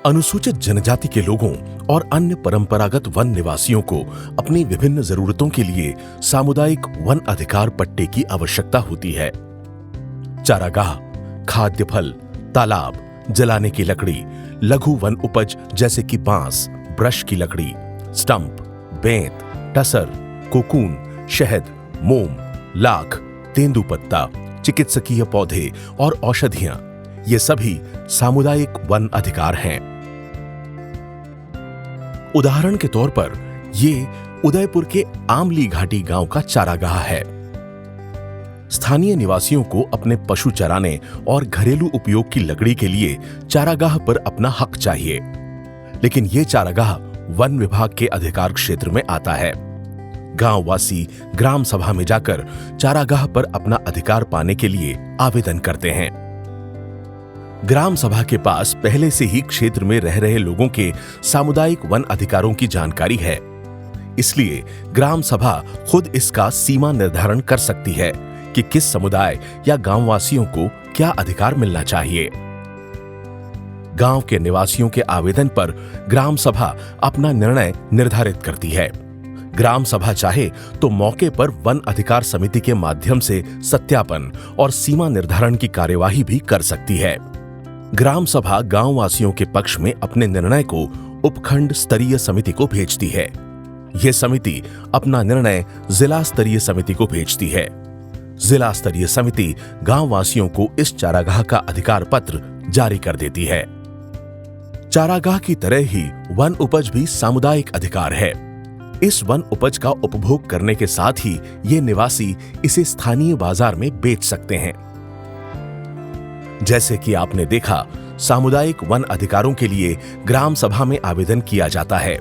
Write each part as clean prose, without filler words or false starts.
अनुसूचित जनजाति के लोगों और अन्य परंपरागत वन निवासियों को अपनी विभिन्न जरूरतों के लिए सामुदायिक वन अधिकार पट्टे की आवश्यकता होती है। चारागाह, खाद्य फल, तालाब, जलाने की लकड़ी, लघु वन उपज जैसे कि बांस, ब्रश की लकड़ी, स्टंप, बेंत, टसर, कोकून, शहद, मोम, लाख, तेंदुपत्ता, चिकित्सकीय पौधे और औषधियां, ये सभी सामुदायिक वन अधिकार हैं। उदाहरण के तौर पर ये उदयपुर के आमली घाटी गांव का चारागाह है। स्थानीय निवासियों को अपने पशु चराने और घरेलू उपयोग की लकड़ी के लिए चारागाह पर अपना हक चाहिए, लेकिन ये चारागाह वन विभाग के अधिकार क्षेत्र में आता है। गांववासी ग्राम सभा में जाकर चारागाह पर अपना अधिकार पाने के लिए आवेदन करते हैं। ग्राम सभा के पास पहले से ही क्षेत्र में रह रहे लोगों के सामुदायिक वन अधिकारों की जानकारी है, इसलिए ग्राम सभा खुद इसका सीमा निर्धारण कर सकती है कि किस समुदाय या गांववासियों को क्या अधिकार मिलना चाहिए। गांव के निवासियों के आवेदन पर ग्राम सभा अपना निर्णय निर्धारित करती है। ग्राम सभा चाहे तो मौके पर वन अधिकार समिति के माध्यम से सत्यापन और सीमा निर्धारण की कार्यवाही भी कर सकती है। ग्राम सभा गांववासियों के पक्ष में अपने निर्णय को उपखंड स्तरीय समिति को भेजती है। यह समिति अपना निर्णय जिला स्तरीय समिति को भेजती है। जिला स्तरीय समिति गांववासियों को इस चारागाह का अधिकार पत्र जारी कर देती है। चारागाह की तरह ही वन उपज भी सामुदायिक अधिकार है। इस वन उपज का उपभोग करने के साथ ही ये निवासी इसे स्थानीय बाजार में बेच सकते हैं। जैसे कि आपने देखा, सामुदायिक वन अधिकारों के लिए ग्राम सभा में आवेदन किया जाता है।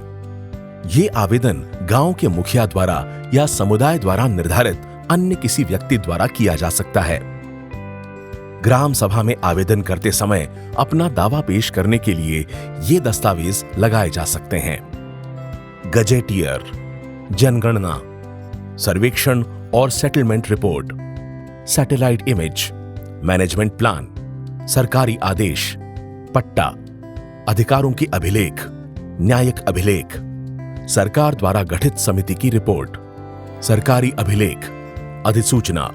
ये आवेदन गांव के मुखिया द्वारा या समुदाय द्वारा निर्धारित अन्य किसी व्यक्ति द्वारा किया जा सकता है। ग्राम सभा में आवेदन करते समय अपना दावा पेश करने के लिए ये दस्तावेज लगाए जा सकते हैं: गजेटियर, जनगणना, सर्वेक्षण और settlement report, satellite image, management plan, सरकारी आदेश, पट्टा, अधिकारों की अभिलेख, न्यायिक अभिलेख, सरकार द्वारा गठित समिति की रिपोर्ट, सरकारी अभिलेख, अधिसूचना,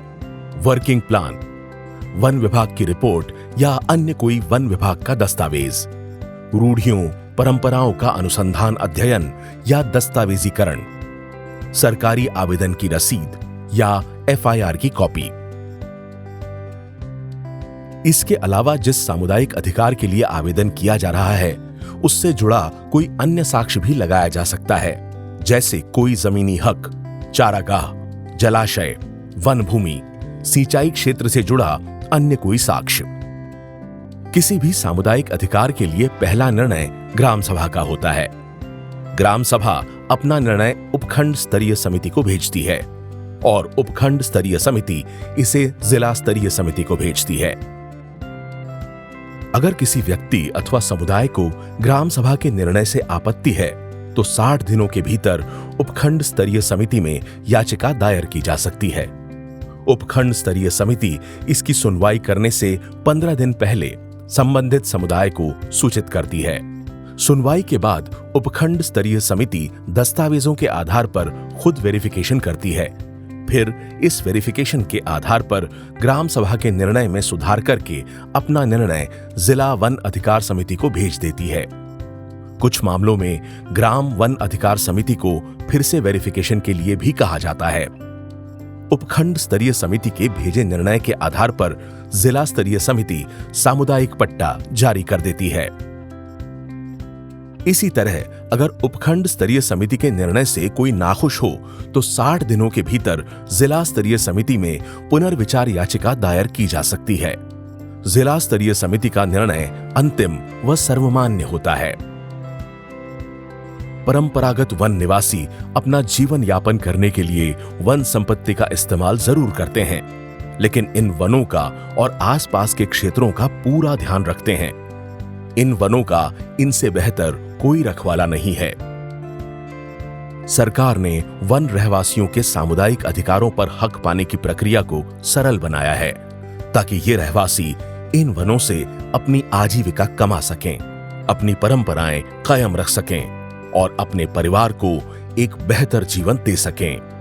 वर्किंग प्लान, वन विभाग की रिपोर्ट या अन्य कोई वन विभाग का दस्तावेज, रूढ़ियों परंपराओं का अनुसंधान अध्ययन या दस्तावेजीकरण, सरकारी आवेदन की रसीद या FIR की कॉपी। इसके अलावा जिस सामुदायिक अधिकार के लिए आवेदन किया जा रहा है उससे जुड़ा कोई अन्य साक्ष्य भी लगाया जा सकता है, जैसे कोई जमीनी हक, चारागाह, जलाशय, वन भूमि, सिंचाई क्षेत्र से जुड़ा अन्य कोई साक्ष्य। किसी भी सामुदायिक अधिकार के लिए पहला निर्णय ग्राम सभा का होता है। ग्राम सभा अपना निर्णय उपखंड स्तरीय समिति को भेजती है और उपखंड स्तरीय समिति इसे जिला स्तरीय समिति को भेजती है। अगर किसी व्यक्ति अथवा समुदाय को ग्राम सभा के निर्णय से आपत्ति है तो 60 दिनों के भीतर उपखंड स्तरीय समिति में याचिका दायर की जा सकती है। उपखंड स्तरीय समिति इसकी सुनवाई करने से 15 दिन पहले संबंधित समुदाय को सूचित करती है। सुनवाई के बाद उपखंड स्तरीय समिति दस्तावेजों के आधार पर खुद वेरिफिकेशन करती है। फिर इस वेरिफिकेशन के आधार पर ग्राम सभा के निर्णय में सुधार करके अपना निर्णय जिला वन अधिकार समिति को भेज देती है। कुछ मामलों में ग्राम वन अधिकार समिति को फिर से वेरिफिकेशन के लिए भी कहा जाता है। उपखंड स्तरीय समिति के भेजे निर्णय के आधार पर जिला स्तरीय समिति सामुदायिक पट्टा जारी कर देती है। इसी तरह अगर उपखंड स्तरीय समिति के निर्णय से कोई नाखुश हो तो 60 दिनों के भीतर जिला स्तरीय समिति में पुनर्विचार याचिका दायर की जा सकती है। जिला स्तरीय समिति का निर्णय अंतिम व सर्वमान्य होता है। परंपरागत वन निवासी अपना जीवन यापन करने के लिए वन संपत्ति का इस्तेमाल जरूर करते हैं, लेकिन इन वनों का और आसपास के क्षेत्रों का पूरा ध्यान रखते हैं। इन वनों का इनसे बेहतर कोई रखवाला नहीं है। सरकार ने वन रहवासियों के सामुदायिक अधिकारों पर हक पाने की प्रक्रिया को सरल बनाया है ताकि ये रहवासी इन वनों से अपनी आजीविका कमा सकें अपनी परंपराएं कायम रख सकें और अपने परिवार को एक बेहतर जीवन दे सकें।